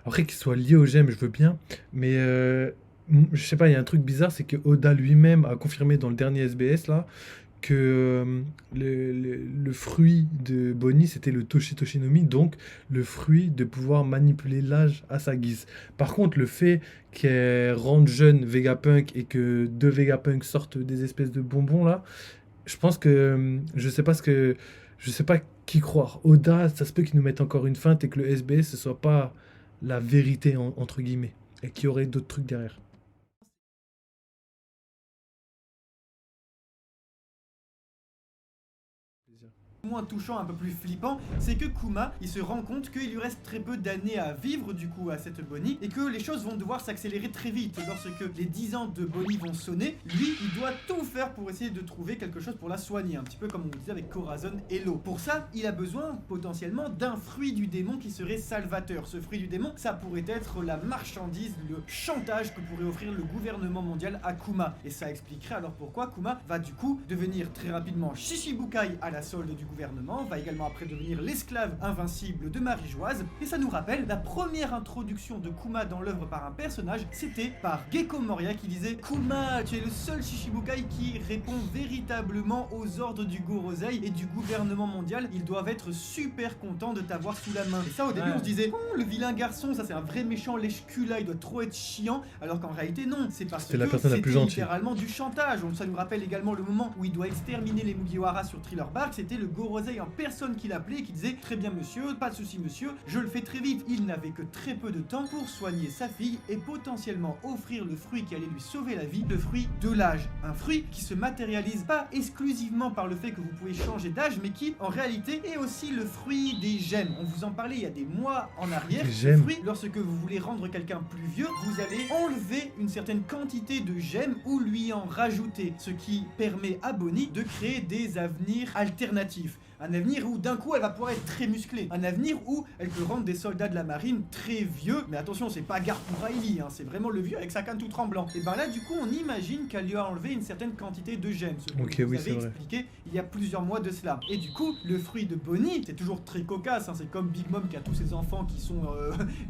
Après qu'il soit lié au gemme, je veux bien, mais je sais pas, il y a un truc bizarre, c'est que Oda lui-même a confirmé dans le dernier SBS là que le fruit de Bonnie c'était le Toshitoshinomi, donc le fruit de pouvoir manipuler l'âge à sa guise. Par contre, le fait qu'elle rende jeune Vegapunk et que deux Vegapunk sortent des espèces de bonbons là, je pense que je sais pas qui croire. Oda, ça se peut qu'ils nous mettent encore une feinte et que le SBS ce soit pas la vérité entre guillemets et qu'il y aurait d'autres trucs derrière. Moins touchant, un peu plus flippant, c'est que Kuma, il se rend compte qu'il lui reste très peu d'années à vivre du coup à cette Bonnie et que les choses vont devoir s'accélérer très vite. Lorsque les 10 ans de Bonnie vont sonner, lui, il doit tout faire pour essayer de trouver quelque chose pour la soigner, un petit peu comme on disait avec Corazon et l'eau. Pour ça, il a besoin potentiellement d'un fruit du démon qui serait salvateur. Ce fruit du démon, ça pourrait être la marchandise, le chantage que pourrait offrir le gouvernement mondial à Kuma. Et ça expliquerait alors pourquoi Kuma va du coup devenir très rapidement Shishibukai à la solde du gouvernement, va également après devenir l'esclave invincible de Marie-Joise, et ça nous rappelle la première introduction de Kuma dans l'œuvre par un personnage, c'était par Gecko Moria qui disait: Kuma, tu es le seul Shishibukai qui répond véritablement aux ordres du Gorosei et du gouvernement mondial, ils doivent être super contents de t'avoir sous la main. Et ça au début on se disait: oh, le vilain garçon, ça c'est un vrai méchant lèche-cul là, il doit trop être chiant, alors qu'en réalité non, c'est parce C'est que la personne la plus c'était gentille. littéralement du chantage. Ça nous rappelle également le moment où il doit exterminer les Mugiwara sur Thriller Bark, c'était le Gorosei en personne qui l'appelait et qui disait: très bien monsieur, pas de souci monsieur, je le fais très vite. Il n'avait que très peu de temps pour soigner sa fille et potentiellement offrir le fruit qui allait lui sauver la vie, le fruit de l'âge. Un fruit qui se matérialise pas exclusivement par le fait que vous pouvez changer d'âge, mais qui en réalité est aussi le fruit des gemmes. On vous en parlait il y a des mois en arrière. Des Ce gemmes. fruit, lorsque vous voulez rendre quelqu'un plus vieux, vous allez enlever une certaine quantité de gemmes ou lui en rajouter, ce qui permet à Bonnie de créer des avenirs alternatifs. Un avenir où d'un coup elle va pouvoir être très musclée. Un avenir où elle peut rendre des soldats de la marine très vieux. Mais attention, c'est pas Garp ou Riley, hein, c'est vraiment le vieux avec sa canne tout tremblant. Et ben là, du coup, on imagine qu'elle lui a enlevé une certaine quantité de gemmes. Ce que Ok, vous oui, avez c'est vrai. expliqué il y a plusieurs mois de cela. Et du coup, le fruit de Bonnie, c'est toujours très cocasse, hein, c'est comme Big Mom qui a tous ses enfants qui sont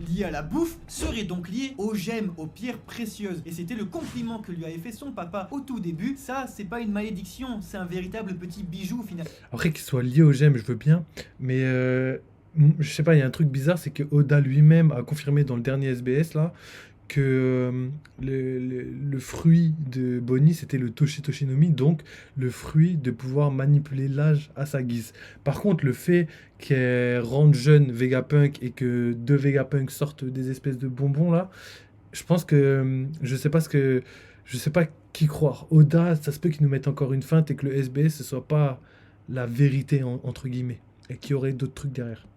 liés à la bouffe, serait donc lié aux gemmes, aux pierres précieuses. Et c'était le compliment que lui avait fait son papa au tout début. Ça, c'est pas une malédiction, c'est un véritable petit bijou finalement. Après qu'il soit lié au gemme, je veux bien, mais je sais pas, il y a un truc bizarre, c'est que Oda lui-même a confirmé dans le dernier SBS là que le fruit de Bonnie c'était le Toshitoshinomi, donc le fruit de pouvoir manipuler l'âge à sa guise. Par contre, le fait qu'elle rende jeune Vegapunk et que deux Vegapunk sortent des espèces de bonbons là, je pense que je sais pas qui croire. Oda, ça se peut qu'ils nous mettent encore une feinte et que le SBS ce soit pas la vérité entre guillemets et qu'il y aurait d'autres trucs derrière.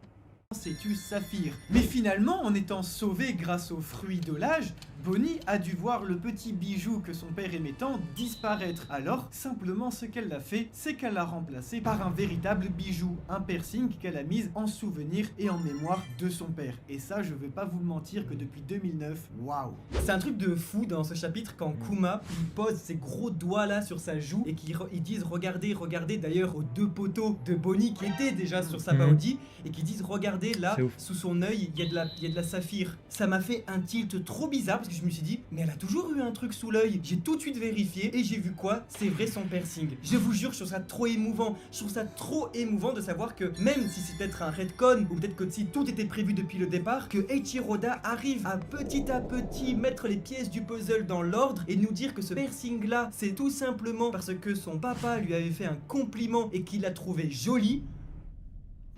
C'est-tu Saphir. Mais finalement, en étant sauvé grâce aux fruits de l'âge, Bonnie a dû voir le petit bijou que son père aimait tant disparaître. Alors, simplement ce qu'elle a fait, c'est qu'elle l'a remplacé par un véritable bijou, un piercing qu'elle a mis en souvenir et en mémoire de son père. Et ça, je vais pas vous mentir que depuis 2009, waouh. C'est un truc de fou dans ce chapitre quand Kuma il pose ses gros doigts là sur sa joue et qu'ils disent regardez, regardez, d'ailleurs aux deux poteaux de Bonnie qui étaient déjà sur sa Baudi et qui disent regardez là C'est ouf. sous son œil il y a de la saphir. Ça m'a fait un tilt trop bizarre parce que je me suis dit mais elle a toujours eu un truc sous l'œil. J'ai tout de suite vérifié et j'ai vu quoi? C'est vrai, son piercing. Je vous jure, je trouve ça trop émouvant. Je trouve ça trop émouvant de savoir que même si c'est peut-être un retcon ou peut-être que si tout était prévu depuis le départ, que Eiichiro Oda arrive à petit mettre les pièces du puzzle dans l'ordre et nous dire que ce piercing là c'est tout simplement parce que son papa lui avait fait un compliment et qu'il l'a trouvé joli.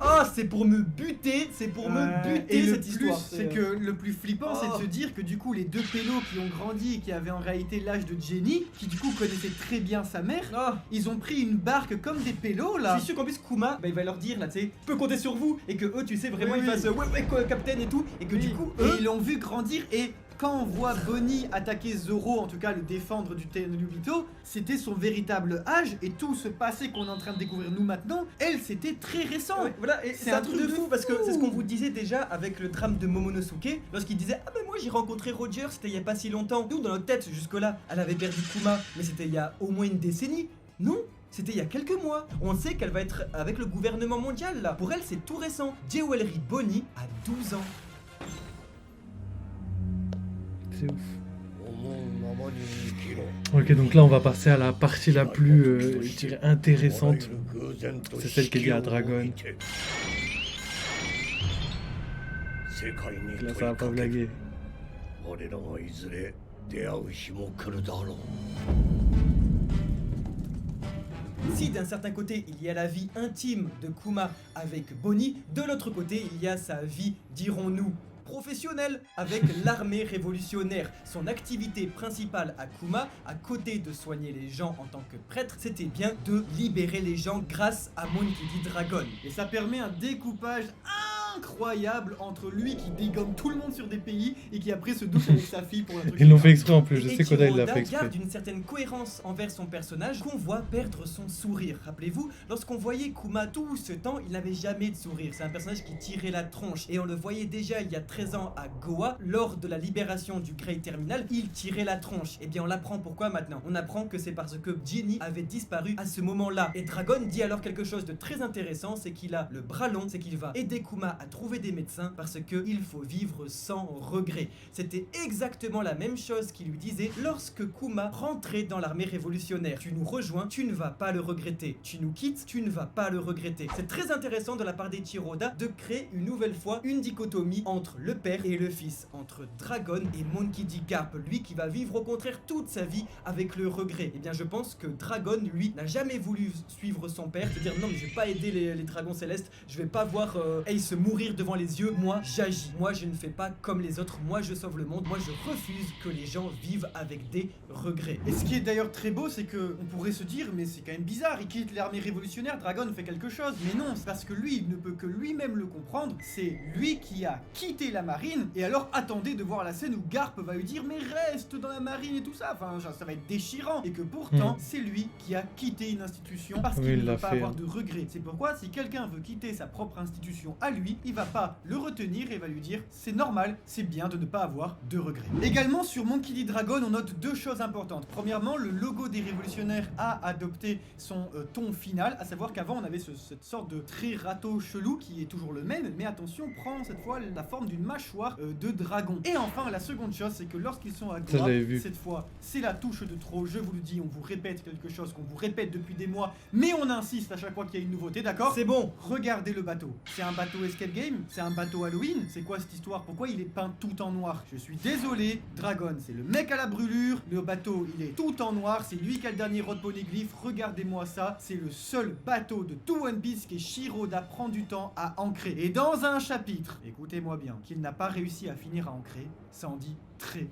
Oh, c'est pour me buter, c'est pour me buter et le cette plus, histoire. c'est que le plus flippant, c'est Oh. de se dire que du coup, les deux pélos qui ont grandi et qui avaient en réalité l'âge de Jenny, qui du coup connaissaient très bien sa mère, Oh. ils ont pris une barque comme des pélos Je là. suis sûr qu'en plus Kuma, bah, il va leur dire là, tu sais, je peux compter sur vous et que eux, tu sais, vraiment Oui, ils oui. fassent ouais, quoi, capitaine et tout, et que du coup, et eux, ils l'ont vu grandir et quand on voit Bonnie attaquer Zoro, en tout cas le défendre du Tenryubito, c'était son véritable âge et tout ce passé qu'on est en train de découvrir nous maintenant, elle c'était très récent. ouais, voilà, et c'est un truc de fou parce que fou. c'est ce qu'on vous disait déjà avec le drame de Momonosuke lorsqu'il disait ah ben moi j'ai rencontré Roger, c'était il y a pas si longtemps. Nous dans notre tête jusque là, elle avait perdu Kuma, mais c'était il y a au moins une décennie. Non, c'était il y a quelques mois. On sait qu'elle va être avec le gouvernement mondial là. Pour elle c'est tout récent. Jewelry Bonnie a 12 ans. c'est ouf. Ok, donc là on va passer à la partie la plus, je dirais, intéressante. C'est celle qui est liée à Dragon. Là ça va pas blaguer. Si d'un certain côté il y a la vie intime de Kuma avec Bonnie, de l'autre côté il y a sa vie, dirons-nous, professionnelle avec l'armée révolutionnaire. Son activité principale à Kuma, à côté de soigner les gens en tant que prêtre, c'était bien de libérer les gens grâce à Monkey D. Dragon. Et ça permet un découpage incroyable entre lui qui dégomme tout le monde sur des pays et qui après se douche avec sa fille pour un truc. Ils l'ont fait exprès en plus, je Et sais qu'Oda il l'a Kuroda fait exprès. garde une certaine cohérence envers son personnage qu'on voit perdre son sourire. Rappelez-vous, lorsqu'on voyait Kuma tout ce temps, il n'avait jamais de sourire. C'est un personnage qui tirait la tronche. Et on le voyait déjà il y a 13 ans à Goa, lors de la libération du Grey Terminal, il tirait la tronche. Et bien on l'apprend pourquoi maintenant. On apprend que c'est parce que Ginny avait disparu à ce moment-là. Et Dragon dit alors quelque chose de très intéressant, c'est qu'il a le bras long, c'est qu'il va aider Kuma à trouver des médecins parce qu'il faut vivre sans regret. C'était exactement la même chose qu'il lui disait lorsque Kuma rentrait dans l'armée révolutionnaire. Tu nous rejoins, tu ne vas pas le regretter. Tu nous quittes, tu ne vas pas le regretter. C'est très intéressant de la part d'Eiichiro Oda de créer une nouvelle fois une dichotomie entre le père et le fils, entre Dragon et Monkey D. Garp, lui qui va vivre au contraire toute sa vie avec le regret. Et bien je pense que Dragon, lui, n'a jamais voulu suivre son père, de dire non mais je vais pas aider les dragons célestes, je vais pas voir Ace mourir devant les yeux, moi j'agis, moi je ne fais pas comme les autres, moi je sauve le monde, moi je refuse que les gens vivent avec des regrets. Et ce qui est d'ailleurs très beau, c'est que on pourrait se dire, mais c'est quand même bizarre, il quitte l'armée révolutionnaire, Dragon fait quelque chose. Mais non, c'est parce que lui, il ne peut que lui-même le comprendre. C'est lui qui a quitté la marine. Et alors, attendez de voir la scène où Garp va lui dire, mais reste dans la marine et tout ça. Enfin, genre, ça va être déchirant. Et que pourtant, c'est lui qui a quitté une institution parce qu'il ne veut pas avoir de regrets. C'est pourquoi, si quelqu'un veut quitter sa propre institution à lui, il va pas le retenir et va lui dire, c'est normal, c'est bien de ne pas avoir de regrets. Également, sur Monkey D. Dragon, on note deux choses importantes. Premièrement, le logo des révolutionnaires a adopté son ton final, à savoir qu'avant on avait cette sorte de tri-râteau chelou qui est toujours le même, mais attention, prend cette fois la forme d'une mâchoire de dragon. Et enfin, la seconde chose, c'est que lorsqu'ils sont à Goa, cette fois, c'est la touche de trop, je vous le dis, on vous répète quelque chose qu'on vous répète depuis des mois, mais on insiste à chaque fois qu'il y a une nouveauté, d'accord? C'est bon. Regardez le bateau. C'est un bateau escape game? C'est un bateau Halloween? C'est quoi cette histoire? Pourquoi il est peint tout en noir? Je suis désolé, Dragon, c'est le mec à la brûlure, le bateau, il est tout en noir, c'est lui qui a le dernier rod polyglyphe, regardez-moi ça, c'est le seul bateau de tout One Piece qu'Eiichiro Oda prend du temps à ancrer. Et dans un chapitre, écoutez-moi bien, qu'il n'a pas réussi à finir à ancrer, ça en dit très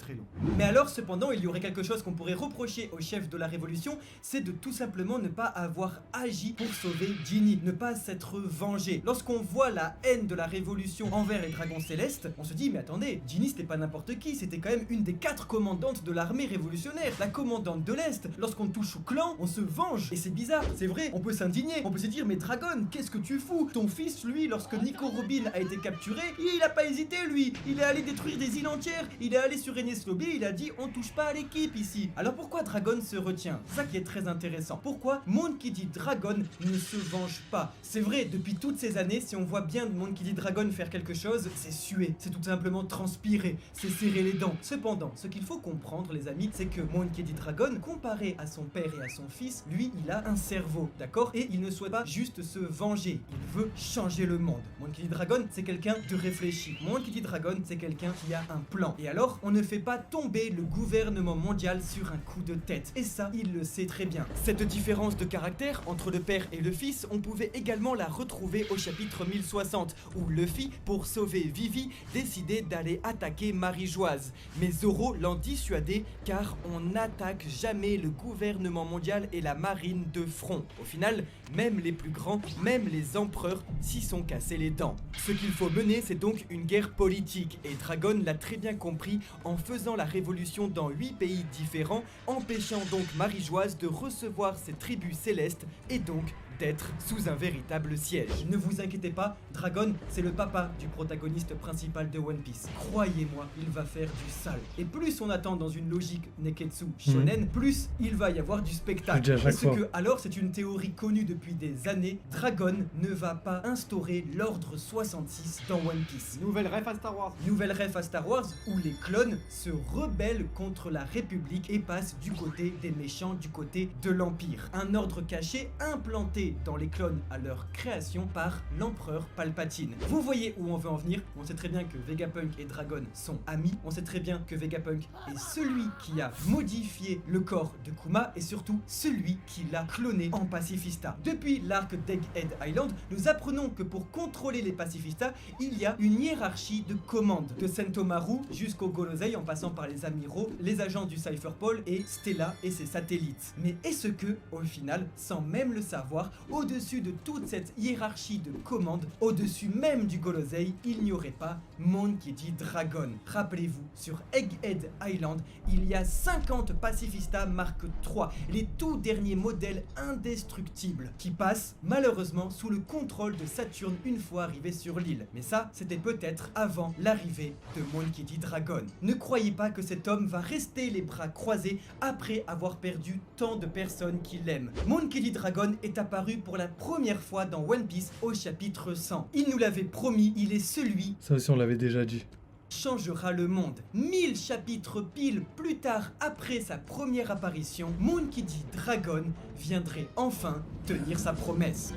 long. Mais alors cependant il y aurait quelque chose qu'on pourrait reprocher au chef de la révolution, c'est de tout simplement ne pas avoir agi pour sauver Ginny, ne pas s'être vengé. Lorsqu'on voit la haine de la révolution envers les dragons célestes, on se dit mais attendez, Ginny c'était pas n'importe qui, c'était quand même une des 4 commandantes de l'armée révolutionnaire, la commandante de l'Est. Lorsqu'on touche au clan, on se venge, et c'est bizarre, c'est vrai, on peut s'indigner, on peut se dire mais Dragon, qu'est-ce que tu fous? Ton fils lui, lorsque Nico Robin a été capturé, il a pas hésité lui, il est allé détruire des îles entières, il est allé sur Enies Lobby, il a dit on touche pas à l'équipe ici. Alors pourquoi Dragon se retient? C'est ça qui est très intéressant. Pourquoi Monkey D. Dragon ne se venge pas? C'est vrai, depuis toutes ces années, si on voit bien Monkey D. Dragon faire quelque chose, c'est suer, c'est tout simplement transpirer, c'est serrer les dents. Cependant, ce qu'il faut comprendre les amis, c'est que Monkey D. Dragon, comparé à son père et à son fils, lui il a un cerveau, d'accord? Et il ne souhaite pas juste se venger, il veut changer le monde. Monkey D. Dragon, c'est quelqu'un de réfléchi. Monkey D. Dragon, c'est quelqu'un qui a un plan. Et alors, on ne fait pas tomber le gouvernement mondial sur un coup de tête. Et ça, il le sait très bien. Cette différence de caractère entre le père et le fils, on pouvait également la retrouver au chapitre 1060, où Luffy, pour sauver Vivi, décidait d'aller attaquer Marie-Joise. Mais Zoro l'en dissuadait, car on n'attaque jamais le gouvernement mondial et la marine de front. Au final, même les plus grands, même les empereurs s'y sont cassés les dents. Ce qu'il faut mener, c'est donc une guerre politique, et Dragon l'a très bien compris en faisant la révolution dans 8 pays différents, empêchant donc Marie-Joise de recevoir ses tribus célestes et donc d'être sous un véritable siège. Ne vous inquiétez pas, Dragon, c'est le papa du protagoniste principal de One Piece. Croyez-moi, il va faire du sale. Et plus on attend dans une logique Neketsu shonen, plus il va y avoir du spectacle. Je le dis à chaque fois. que, alors, c'est une théorie connue depuis des années, Dragon ne va pas instaurer l'ordre 66 dans One Piece. Nouvelle ref à Star Wars. Nouvelle ref à Star Wars où les clones se rebellent contre la République et passent du côté des méchants, du côté de l'Empire. Un ordre caché implanté dans les clones à leur création par l'empereur Palpatine. Vous voyez où on veut en venir. On sait très bien que Vegapunk et Dragon sont amis. On sait très bien que Vegapunk est celui qui a modifié le corps de Kuma et surtout celui qui l'a cloné en pacifista. Depuis l'arc d'Egghead Island, nous apprenons que pour contrôler les pacifistas, il y a une hiérarchie de commandes, de Sentomaru jusqu'au Golosei en passant par les amiraux, les agents du Cypherpole et Stella et ses satellites. Mais est-ce que, au final, sans même le savoir, au-dessus de toute cette hiérarchie de commandes, au-dessus même du Golosei, il n'y aurait pas Monkey D. Dragon? Rappelez-vous, sur Egghead Island, il y a 50 pacifistas Mark III, les tout derniers modèles indestructibles, qui passent malheureusement sous le contrôle de Saturne une fois arrivés sur l'île. Mais ça, c'était peut-être avant l'arrivée de Monkey D. Dragon. Ne croyez pas que cet homme va rester les bras croisés après avoir perdu tant de personnes qui l'aiment. Monkey D. Dragon est apparu pour la première fois dans One Piece au chapitre 100. Il nous l'avait promis, il est celui Ça aussi, on l'avait déjà dit. changera le monde. 1000 chapitres pile plus tard après sa première apparition, Monkey D. Dragon viendrait enfin tenir sa promesse.